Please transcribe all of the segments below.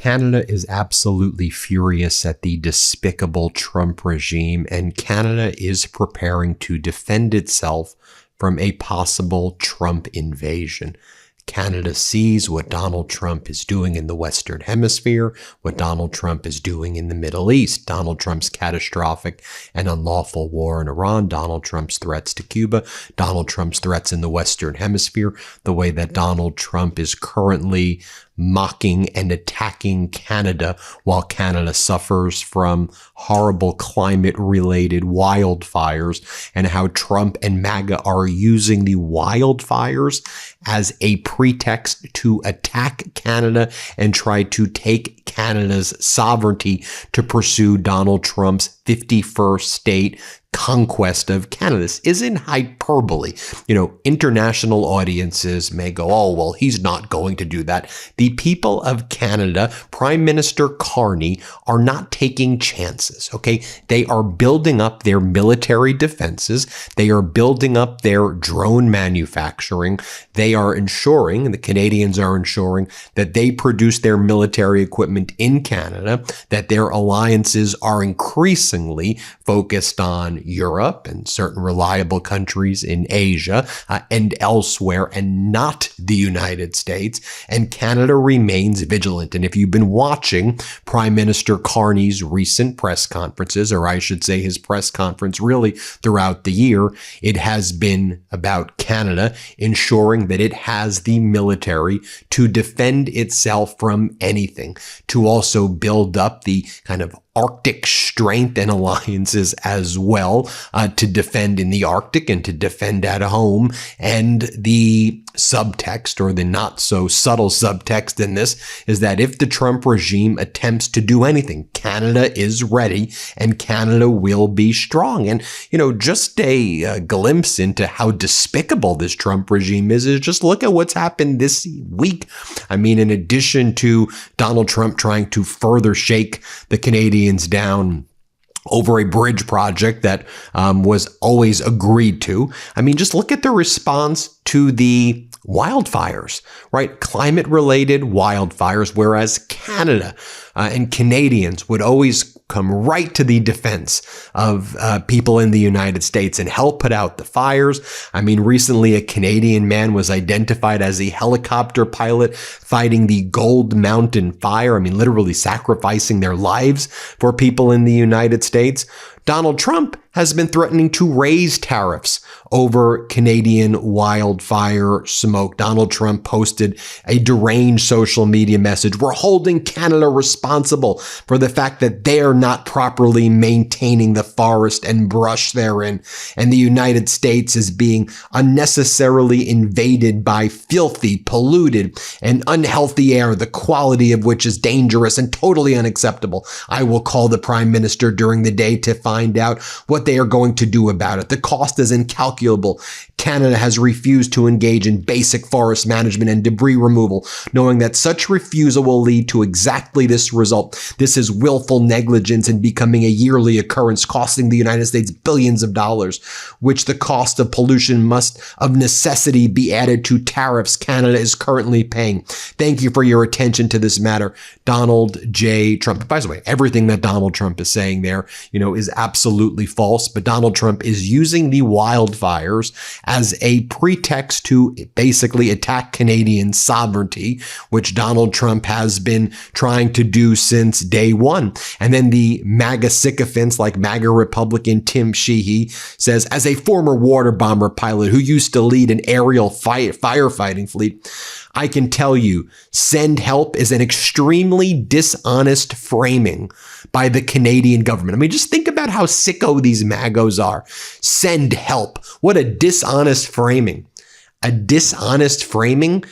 Canada is absolutely furious at the despicable Trump regime, and Canada is preparing to defend itself from a possible Trump invasion. Canada sees what Donald Trump is doing in the Western Hemisphere, what Donald Trump is doing in the Middle East, Donald Trump's catastrophic and unlawful war in Iran, Donald Trump's threats to Cuba, Donald Trump's threats in the Western Hemisphere, the way that Donald Trump is currently mocking and attacking Canada while Canada suffers from horrible climate-related wildfires, and how Trump and MAGA are using the wildfires as a pretext to attack Canada and try to take Canada's sovereignty to pursue Donald Trump's 51st state conquest of Canada. This isn't hyperbole. International audiences may go, oh, well, he's not going to do that. The people of Canada, Prime Minister Carney, are not taking chances, okay? They are building up their military defenses. They are building up their drone manufacturing. They are ensuring, and the Canadians are ensuring, that they produce their military equipment in Canada, that their alliances are increasingly focused on Europe and certain reliable countries in Asia and elsewhere, and not the United States. And Canada remains vigilant. And if you've been watching Prime Minister Carney's recent press conferences, or I should say his press conference really throughout the year, it has been about Canada ensuring that it has the military to defend itself from anything, to also build up the kind of Arctic strength and alliances as well, to defend in the Arctic and to defend at home. And the subtext, or the not so subtle subtext in this, is that if the Trump regime attempts to do anything, Canada is ready and Canada will be strong. And, just a glimpse into how despicable this Trump regime is just look at what's happened this week. I mean, in addition to Donald Trump trying to further shake the Canadians down over a bridge project that was always agreed to. I mean, just look at the response to the wildfires, right? Climate-related wildfires, whereas Canada and Canadians would always come right to the defense of people in the United States and help put out the fires. I mean, recently a Canadian man was identified as a helicopter pilot fighting the Gold Mountain fire. I mean, literally sacrificing their lives for people in the United States. Donald Trump has been threatening to raise tariffs over Canadian wildfire smoke. Donald Trump posted a deranged social media message. We're holding Canada responsible for the fact that they're not properly maintaining the forest and brush therein, and the United States is being unnecessarily invaded by filthy, polluted, and unhealthy air, the quality of which is dangerous and totally unacceptable. I will call the Prime Minister during the day to find out what they are going to do about it. The cost is incalculable. Canada has refused to engage in basic forest management and debris removal, knowing that such refusal will lead to exactly this result. This is willful negligence and becoming a yearly occurrence, costing the United States billions of dollars, which the cost of pollution must of necessity be added to tariffs Canada is currently paying. Thank you for your attention to this matter, Donald J. Trump. By the way, everything that Donald Trump is saying there, is absolutely false, but Donald Trump is using the wildfires as a pretext to basically attack Canadian sovereignty, which Donald Trump has been trying to do since day one. And then the MAGA sycophants like MAGA Republican Tim Sheehy says, as a former water bomber pilot who used to lead an aerial firefighting fleet, I can tell you, send help is an extremely dishonest framing by the Canadian government. I mean, just think about how sicko these MAGOs are. Send help. What a dishonest framing. A dishonest framing.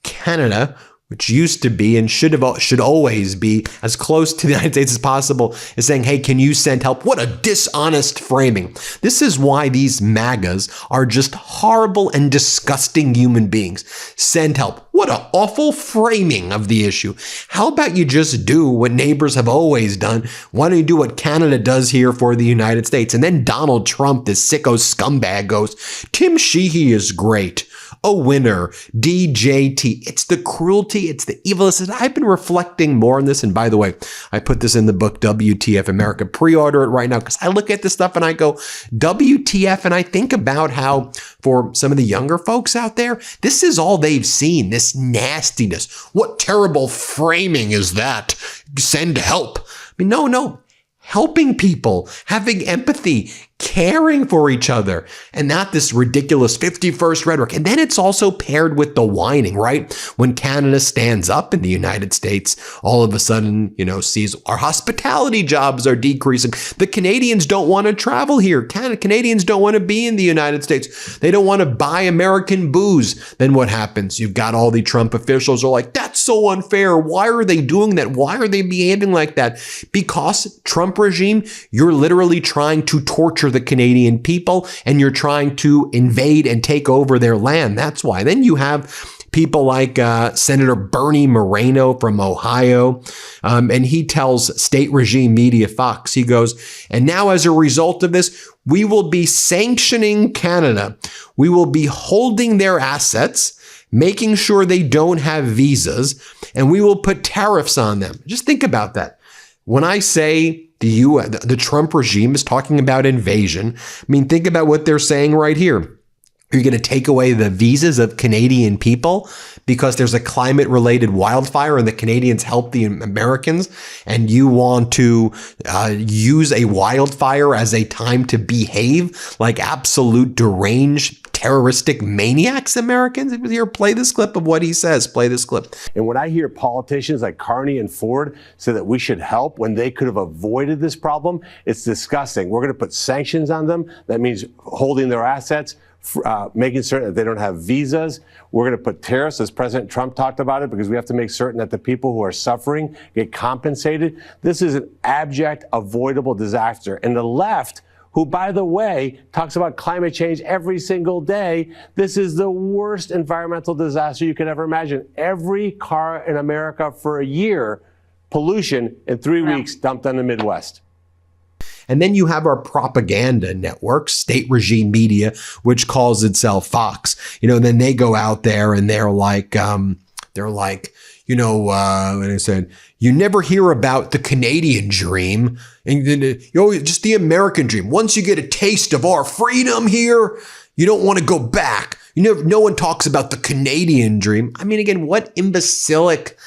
Canada, which used to be and should always be as close to the United States as possible, is saying, hey, can you send help? What a dishonest framing. This is why these MAGAs are just horrible and disgusting human beings. Send help. What an awful framing of the issue. How about you just do what neighbors have always done? Why don't you do what Canada does here for the United States? And then Donald Trump, this sicko scumbag, goes, Tim Sheehy is great. a winner, DJT. It's the cruelty, it's the evil. Listen, I've been reflecting more on this. And by the way, I put this in the book, WTF America. Pre-order it right now, because I look at this stuff and I go, WTF, and I think about how for some of the younger folks out there, this is all they've seen, this nastiness. What terrible framing is that? Send help. I mean, no. Helping people, having empathy, caring for each other, and not this ridiculous 51st rhetoric. And then it's also paired with the whining, right? When Canada stands up in the United States, all of a sudden, sees our hospitality jobs are decreasing. The Canadians don't want to travel here. Canadians don't want to be in the United States. They don't want to buy American booze. Then what happens? You've got all the Trump officials are like, that's so unfair. Why are they doing that? Why are they behaving like that? Because Trump regime, you're literally trying to torture the Canadian people, and you're trying to invade and take over their land. That's why. Then you have people like Senator Bernie Moreno from Ohio, and he tells state regime media Fox, he goes, and now as a result of this, we will be sanctioning Canada. We will be holding their assets, making sure they don't have visas, and we will put tariffs on them. Just think about that. When I say the Trump regime is talking about invasion, I mean, think about what they're saying right here. You're going to take away the visas of Canadian people because there's a climate-related wildfire and the Canadians help the Americans, and you want to use a wildfire as a time to behave like absolute deranged, terroristic maniacs, Americans? Here, play this clip of what he says. Play this clip. And when I hear politicians like Carney and Ford say that we should help when they could have avoided this problem, it's disgusting. We're going to put sanctions on them. That means holding their assets, making certain that they don't have visas. We're going to put tariffs, as President Trump talked about it, because we have to make certain that the people who are suffering get compensated. This is an abject, avoidable disaster. And the left, who, by the way, talks about climate change every single day, this is the worst environmental disaster you could ever imagine. Every car in America for a year, pollution in 3 weeks dumped on the Midwest. And then you have our propaganda network, state regime media, which calls itself Fox. Then they go out there and they're like, and I said, you never hear about the Canadian dream, and just the American dream. Once you get a taste of our freedom here, you don't want to go back. No one talks about the Canadian dream. I mean, again, what imbecilic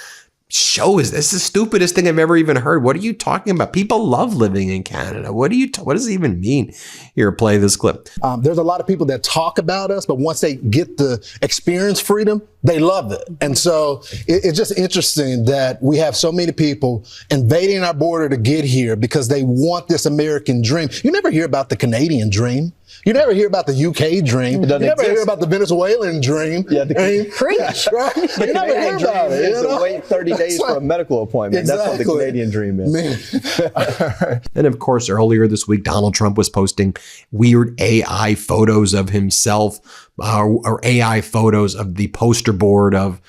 show is this? The stupidest thing I've ever even heard. What are you talking about? People love living in Canada. What does it even mean? Here, play this clip. There's a lot of people that talk about us, but once they get the experience freedom, they love it. And so it's just interesting that we have so many people invading our border to get here because they want this American dream. You never hear about the Canadian dream. You never hear about the UK dream. You never hear about the Venezuelan dream. Yeah, preach, right? You never hear about it. You know? Wait 30 days for a medical appointment. Exactly. That's what the Canadian dream is. And of course, earlier this week, Donald Trump was posting weird AI photos of himself, or AI photos of the poster board of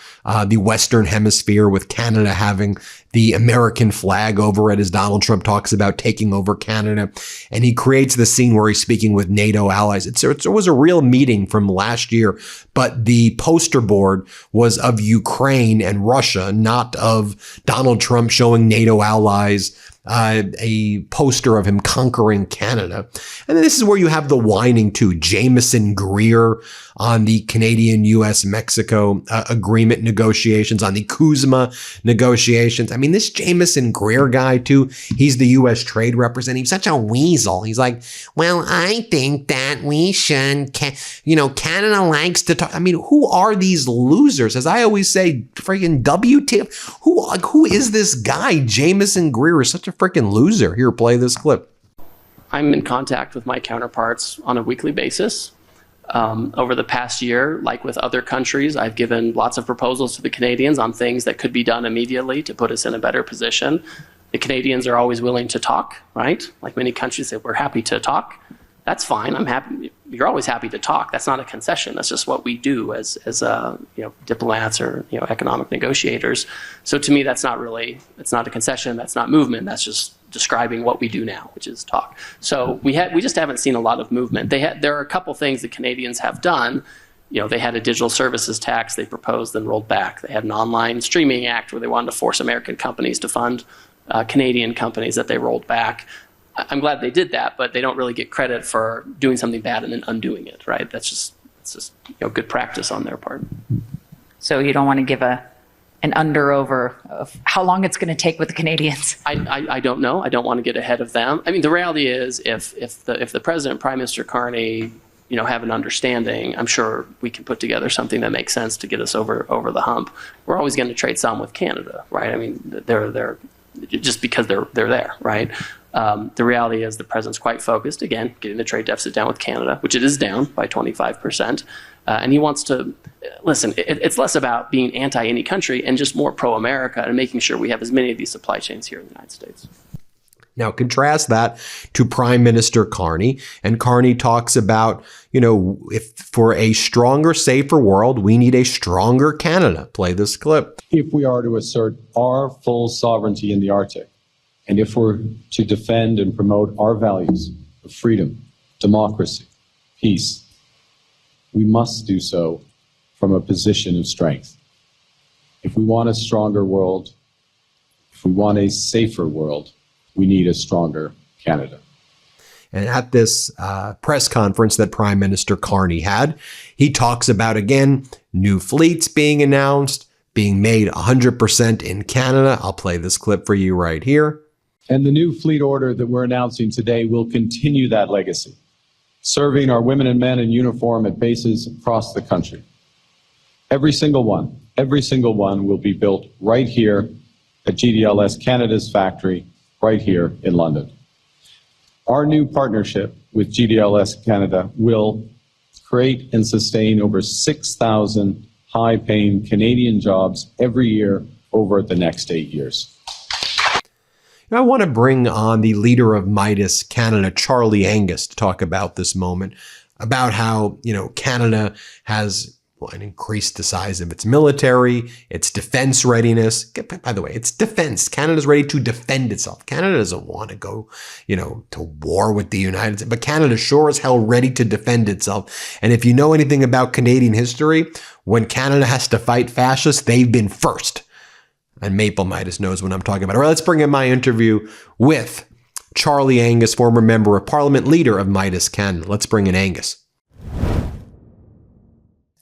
the Western Hemisphere, with Canada having the American flag over it, as Donald Trump talks about taking over Canada. And he creates the scene where he's speaking with NATO allies. It was a real meeting from last year, but the poster board was of Ukraine and Russia, not of Donald Trump showing NATO allies a poster of him conquering Canada. And then this is where you have the whining too. Jameson Greer on the Canadian-U.S.-Mexico agreement negotiations, on the Kuzma negotiations. I mean, this Jameson Greer guy too, he's the U.S. trade representative. He's such a weasel. He's like, well, I think that we should, Canada likes to talk. I mean, who are these losers? As I always say, freaking WTF. Who is this guy? Jameson Greer is such a freaking loser. Here, play this clip. I'm in contact with my counterparts on a weekly basis. Over the past year, like with other countries, I've given lots of proposals to the Canadians on things that could be done immediately to put us in a better position. The Canadians are always willing to talk, right? Like many countries say, we're happy to talk. That's fine. I'm happy. You're always happy to talk. That's not a concession. That's just what we do as diplomats or economic negotiators. So to me, it's not a concession. That's not movement. That's just describing what we do now, which is talk. So we just haven't seen a lot of movement. There are a couple things the Canadians have done. they had a digital services tax they proposed then rolled back. They had an online streaming act where they wanted to force American companies to fund Canadian companies that they rolled back. I'm glad they did that, but they don't really get credit for doing something bad and then undoing it, right? It's just good practice on their part. So you don't want to give an under-over of how long it's going to take with the Canadians? I don't know. I don't want to get ahead of them. I mean, the reality is if the President and Prime Minister Carney have an understanding, I'm sure we can put together something that makes sense to get us over the hump. We're always going to trade some with Canada, right? I mean, they're just because they're there, right? The reality is the president's quite focused, again, getting the trade deficit down with Canada, which it is down by 25%. And he wants to, listen, it's less about being anti any country and just more pro-America and making sure we have as many of these supply chains here in the United States. Now, contrast that to Prime Minister Carney. And Carney talks about, if for a stronger, safer world, we need a stronger Canada. Play this clip. If we are to assert our full sovereignty in the Arctic, and if we're to defend and promote our values of freedom, democracy, peace, we must do so from a position of strength. If we want a stronger world, if we want a safer world, we need a stronger Canada. And at this press conference that Prime Minister Carney had, he talks about, again, new fleets being announced, being made 100% in Canada. I'll play this clip for you right here. And the new fleet order that we're announcing today will continue that legacy, serving our women and men in uniform at bases across the country. Every single one will be built right here at GDLS Canada's factory, right here in London. Our new partnership with GDLS Canada will create and sustain over 6,000 high-paying Canadian jobs every year over the next 8 years. I want to bring on the leader of Meidas Canada, Charlie Angus, to talk about this moment, about how, Canada has increased the size of its military, its defense readiness. By the way, it's defense. Canada's ready to defend itself. Canada doesn't want to go, to war with the United States, but Canada sure as hell ready to defend itself. And if you know anything about Canadian history, when Canada has to fight fascists, they've been first. And Maple Meidas knows what I'm talking about. All right, let's bring in my interview with Charlie Angus, former member of Parliament, leader of Meidas Canada. Let's bring in Angus.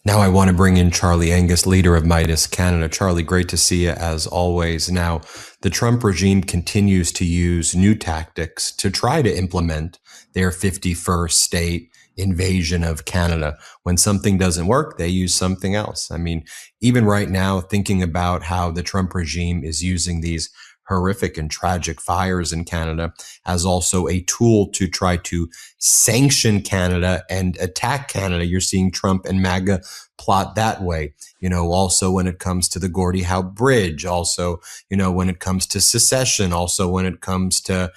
Now I want to bring in Charlie Angus, leader of Meidas Canada. Charlie, great to see you as always. Now, the Trump regime continues to use new tactics to try to implement their 51st state invasion of Canada. When something doesn't work, they use something else. I mean, even right now, thinking about how the Trump regime is using these horrific and tragic fires in Canada as also a tool to try to sanction Canada and attack Canada. You're seeing Trump and MAGA plot that way. Also when it comes to the Gordie Howe Bridge, also, when it comes to secession, also when it comes to,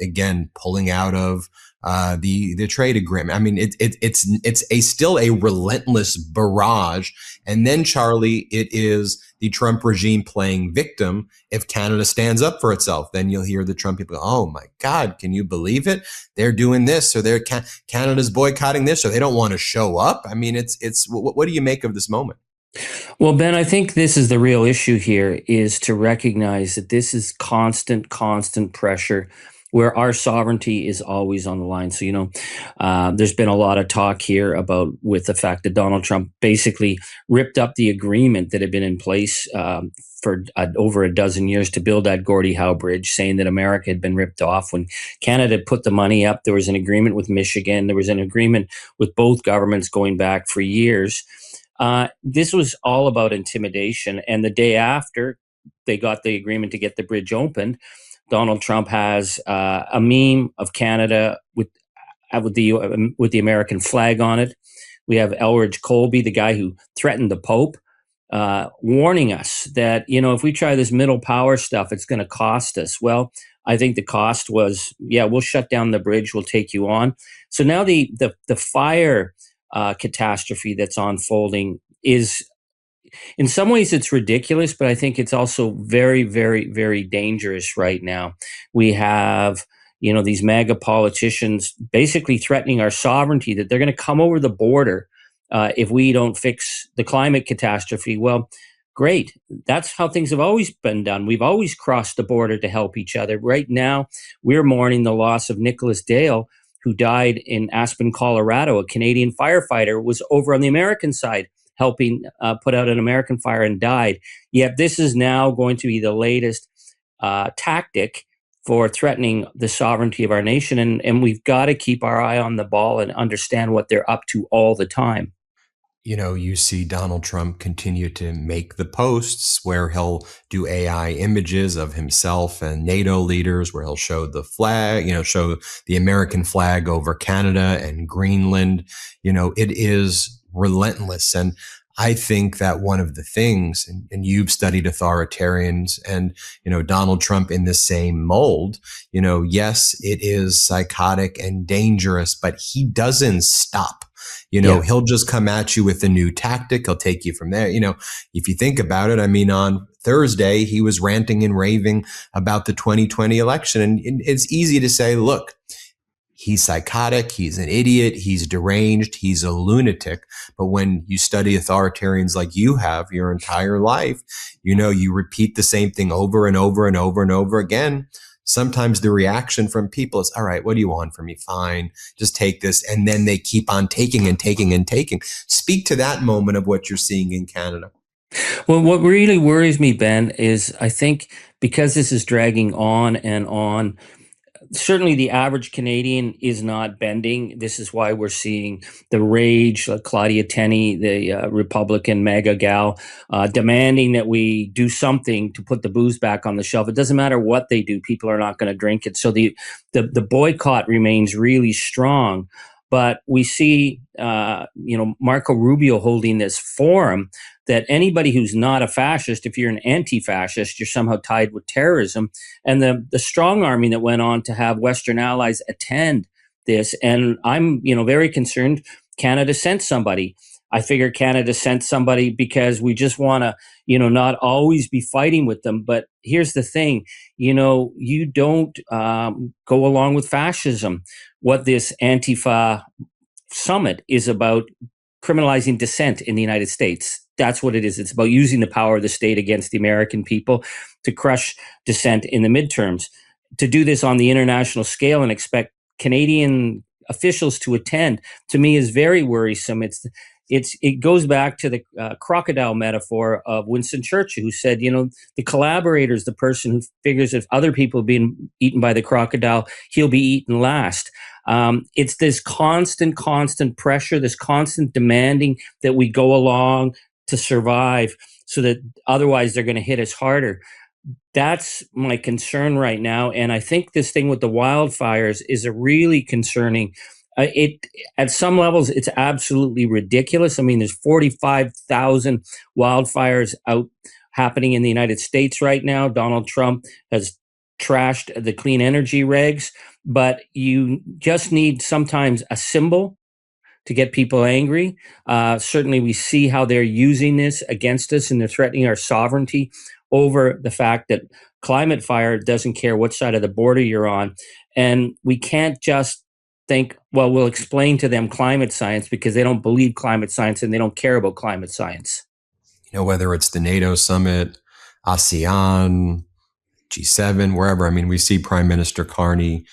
again, pulling out of the trade agreement. I mean, it's still a relentless barrage. And then, Charlie, it is the Trump regime playing victim. If Canada stands up for itself, then you'll hear the Trump people go, oh my God, can you believe it? They're doing this, or Canada's boycotting this, or they don't want to show up. I mean, what do you make of this moment? Well, Ben, I think this is the real issue here, is to recognize that this is constant pressure where our sovereignty is always on the line. So, there's been a lot of talk here with the fact that Donald Trump basically ripped up the agreement that had been in place for over a dozen years to build that Gordie Howe Bridge, saying that America had been ripped off. When Canada put the money up, there was an agreement with Michigan. There was an agreement with both governments going back for years. This was all about intimidation. And the day after they got the agreement to get the bridge opened, Donald Trump has a meme of Canada with the American flag on it. We have Elridge Colby, the guy who threatened the Pope, warning us that, if we try this middle power stuff, it's going to cost us. Well, I think the cost was, we'll shut down the bridge, we'll take you on. So now the fire catastrophe that's unfolding is, in some ways, it's ridiculous, but I think it's also very, very, very dangerous right now. We have, these MAGA politicians basically threatening our sovereignty, that they're going to come over the border if we don't fix the climate catastrophe. Well, great. That's how things have always been done. We've always crossed the border to help each other. Right now, we're mourning the loss of Nicholas Dale, who died in Aspen, Colorado. A Canadian firefighter was over on the American side helping put out an American fire and died. Yet this is now going to be the latest tactic for threatening the sovereignty of our nation. And we've got to keep our eye on the ball and understand what they're up to all the time. You know, you see Donald Trump continue to make the posts where he'll do AI images of himself and NATO leaders, where he'll show the flag, show the American flag over Canada and Greenland. It is relentless. And I think that one of the things, and you've studied authoritarians and, Donald Trump in the same mold, yes, it is psychotic and dangerous, but he doesn't stop. He'll just come at you with a new tactic. He'll take you from there. If you think about it, on Thursday, he was ranting and raving about the 2020 election. And it's easy to say, look, he's psychotic, he's an idiot, he's deranged, he's a lunatic. But when you study authoritarians like you have your entire life, you repeat the same thing over and over and over and over again. Sometimes the reaction from people is, all right, what do you want from me? Fine, just take this. And then they keep on taking and taking and taking. Speak to that moment of what you're seeing in Canada. Well, what really worries me, Ben, is I think because this is dragging on and on, certainly the average Canadian is not bending. This is why we're seeing the rage, Claudia Tenney, the Republican MAGA gal, demanding that we do something to put the booze back on the shelf. It doesn't matter what they do. People are not going to drink it. So the boycott remains really strong. But we see, Marco Rubio holding this forum that anybody who's not a fascist, if you're an anti-fascist, you're somehow tied with terrorism. And the strong arming that went on to have Western allies attend this. And I'm, very concerned Canada sent somebody. I figure Canada sent somebody because we just want to, not always be fighting with them. But here's the thing, you don't go along with fascism. What this Antifa summit is about, criminalizing dissent in the United States. That's what it is. It's about using the power of the state against the American people to crush dissent in the midterms. To do this on the international scale and expect Canadian officials to attend, to me, is very worrisome. It goes back to the crocodile metaphor of Winston Churchill, who said, the collaborator is the person who figures if other people are being eaten by the crocodile, he'll be eaten last. It's this constant pressure, this constant demanding that we go along to survive, so that otherwise they're going to hit us harder. That's my concern right now. And I think this thing with the wildfires is a really concerning. At some levels, it's absolutely ridiculous. There's 45,000 wildfires out happening in the United States right now. Donald Trump has trashed the clean energy regs, but you just need sometimes a symbol to get people angry. Certainly we see how they're using this against us, and they're threatening our sovereignty over the fact that climate fire doesn't care what side of the border you're on. And we can't just think, well, we'll explain to them climate science, because they don't believe climate science and they don't care about climate science. Whether it's the NATO summit, ASEAN, G7, wherever. We see Prime Minister Carney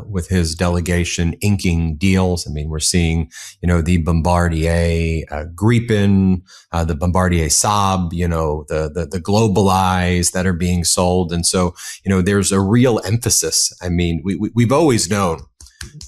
with his delegation inking deals. We're seeing, the Bombardier Gripen, the Bombardier Saab, the Globalize that are being sold. And so, there's a real emphasis. We've always known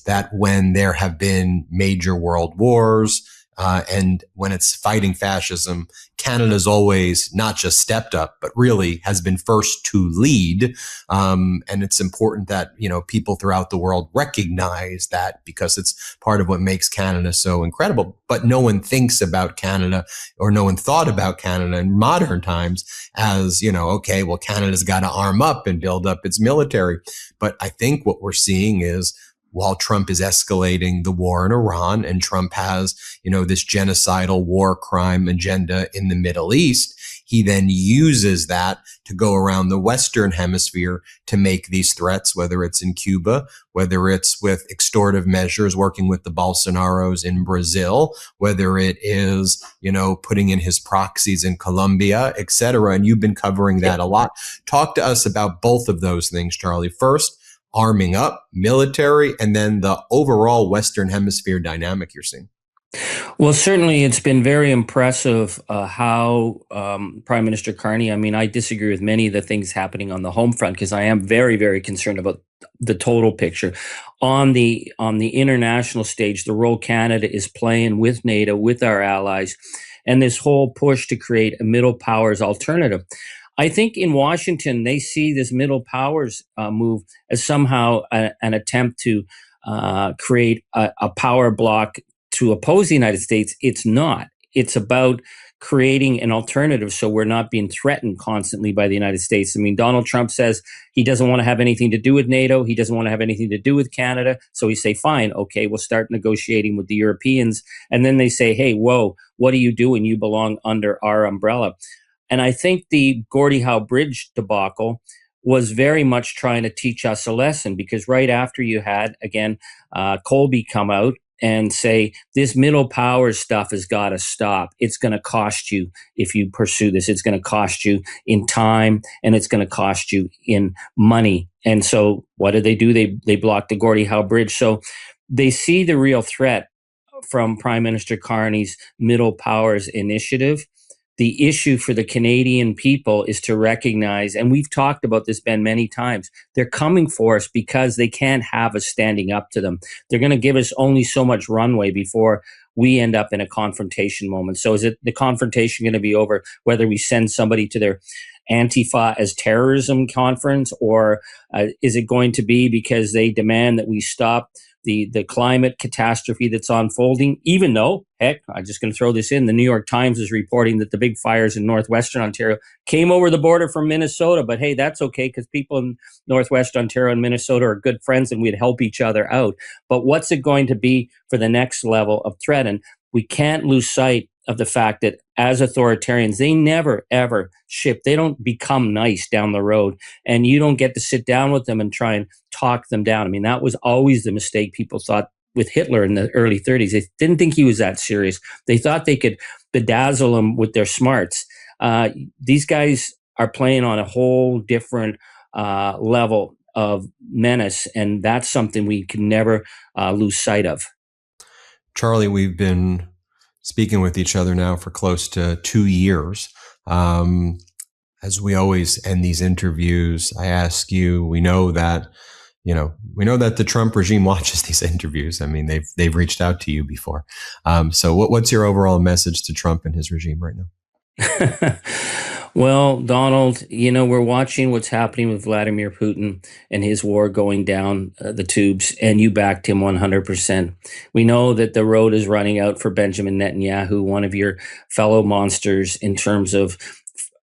that when there have been major world wars, and when it's fighting fascism, Canada's always not just stepped up, but really has been first to lead. And it's important that, people throughout the world recognize that, because it's part of what makes Canada so incredible. But no one thinks about Canada, or no one thought about Canada in modern times as, okay, well, Canada's got to arm up and build up its military. But I think what we're seeing is, while Trump is escalating the war in Iran, and Trump has, this genocidal war crime agenda in the Middle East, He then uses that to go around the Western hemisphere to make these threats, whether it's in Cuba, whether it's with extortive measures, working with the Bolsonaros in Brazil, whether it is, putting in his proxies in Colombia, et cetera. And you've been covering that a lot. Talk to us about both of those things, Charlie. First, arming up, military, and then the overall Western hemisphere dynamic you're seeing. Well, certainly it's been very impressive how Prime Minister Carney, I disagree with many of the things happening on the home front because I am very, very concerned about the total picture. On the international stage, the role Canada is playing with NATO, with our allies, and this whole push to create a middle powers alternative. I think in Washington, they see this middle powers move as somehow an attempt to create a power block to oppose the United States. It's not. It's about creating an alternative so we're not being threatened constantly by the United States. Donald Trump says he doesn't want to have anything to do with NATO. He doesn't want to have anything to do with Canada. So we say, fine, okay, we'll start negotiating with the Europeans. And then they say, hey, whoa, what are you doing? You belong under our umbrella. And I think the Gordie Howe Bridge debacle was very much trying to teach us a lesson, because right after you had, again, Colby come out and say, this middle power stuff has got to stop. It's going to cost you if you pursue this. It's going to cost you in time, and it's going to cost you in money. And so what did they do? They blocked the Gordie Howe Bridge. So they see the real threat from Prime Minister Carney's middle powers initiative. The issue for the Canadian people is to recognize, and we've talked about this, Ben, many times, they're coming for us because they can't have us standing up to them. They're going to give us only so much runway before we end up in a confrontation moment. So is it the confrontation going to be over whether we send somebody to their Antifa as terrorism conference, or is it going to be because they demand that we stop the climate catastrophe that's unfolding, even though, heck, I'm just going to throw this in, the New York Times is reporting that the big fires in northwestern Ontario came over the border from Minnesota. But hey, that's okay, because people in northwest Ontario and Minnesota are good friends and we'd help each other out. But what's it going to be for the next level of threat? And we can't lose sight of the fact that as authoritarians, they never, ever ship. They don't become nice down the road, and you don't get to sit down with them and try and talk them down. That was always the mistake people thought with Hitler in the early 30s. They didn't think he was that serious. They thought they could bedazzle him with their smarts. These guys are playing on a whole different level of menace, and that's something we can never lose sight of. Charlie, we've been speaking with each other now for close to 2 years. As we always end these interviews, I ask you, we know that the Trump regime watches these interviews. They've reached out to you before. So what's your overall message to Trump and his regime right now? Well, Donald, we're watching what's happening with Vladimir Putin and his war going down the tubes, and you backed him 100%. We know that the road is running out for Benjamin Netanyahu, one of your fellow monsters in terms of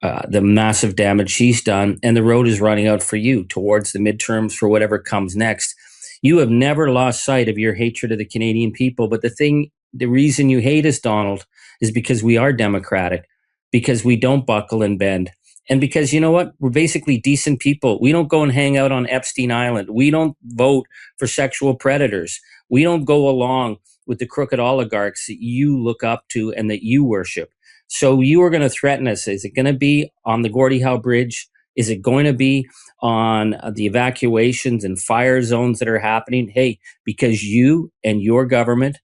the massive damage he's done, and the road is running out for you towards the midterms for whatever comes next. You have never lost sight of your hatred of the Canadian people, but the reason you hate us, Donald, is because we are democratic, because we don't buckle and bend. And because, you know what? We're basically decent people. We don't go and hang out on Epstein Island. We don't vote for sexual predators. We don't go along with the crooked oligarchs that you look up to and that you worship. So you are going to threaten us. Is it going to be on the Gordie Howe Bridge? Is it going to be on the evacuations and fire zones that are happening? Hey, because you and your government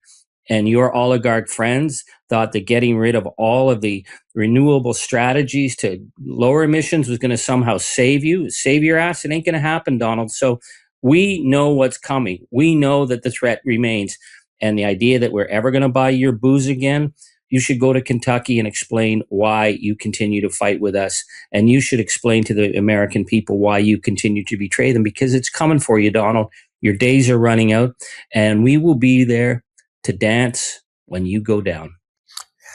and your oligarch friends thought that getting rid of all of the renewable strategies to lower emissions was going to somehow save your ass. It ain't going to happen, Donald. So we know what's coming. We know that the threat remains. And the idea that we're ever going to buy your booze again, you should go to Kentucky and explain why you continue to fight with us. And you should explain to the American people why you continue to betray them, because it's coming for you, Donald. Your days are running out, and we will be there to dance when you go down.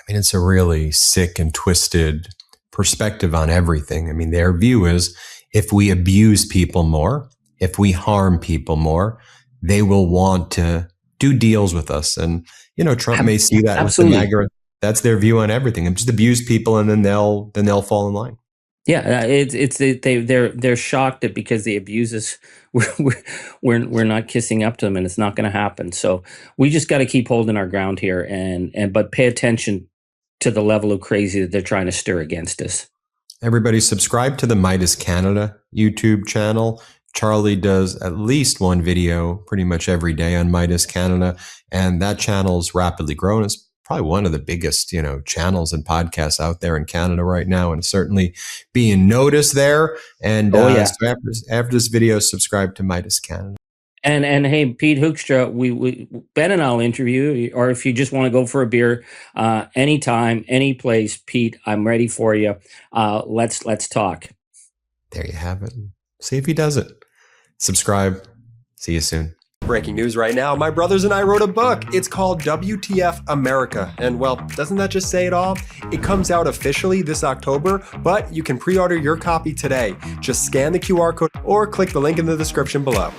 It's a really sick and twisted perspective on everything. Their view is if we abuse people more, if we harm people more, they will want to do deals with us. And, Trump may see that with That's their view on everything. And just abuse people, and then they'll fall in line. Yeah, they're shocked that because they abuse us, we're not kissing up to them, and it's not going to happen. So we just got to keep holding our ground here, but pay attention to the level of crazy that they're trying to stir against us. Everybody subscribe to the Meidas Canada YouTube channel. Charlie does at least one video pretty much every day on Meidas Canada, and that channel is rapidly growing. It's probably one of the biggest, channels and podcasts out there in Canada right now, and certainly being noticed there. And so after this video, subscribe to Meidas Canada. And hey, Pete Hoekstra, we Ben and I'll interview you, or if you just want to go for a beer, anytime, any place, Pete, I'm ready for you. Let's talk. There you have it. See if he does it. Subscribe. See you soon. Breaking news right now, my brothers and I wrote a book. It's called WTF America. And well, doesn't that just say it all? It comes out officially this October, but you can pre-order your copy today. Just scan the QR code or click the link in the description below.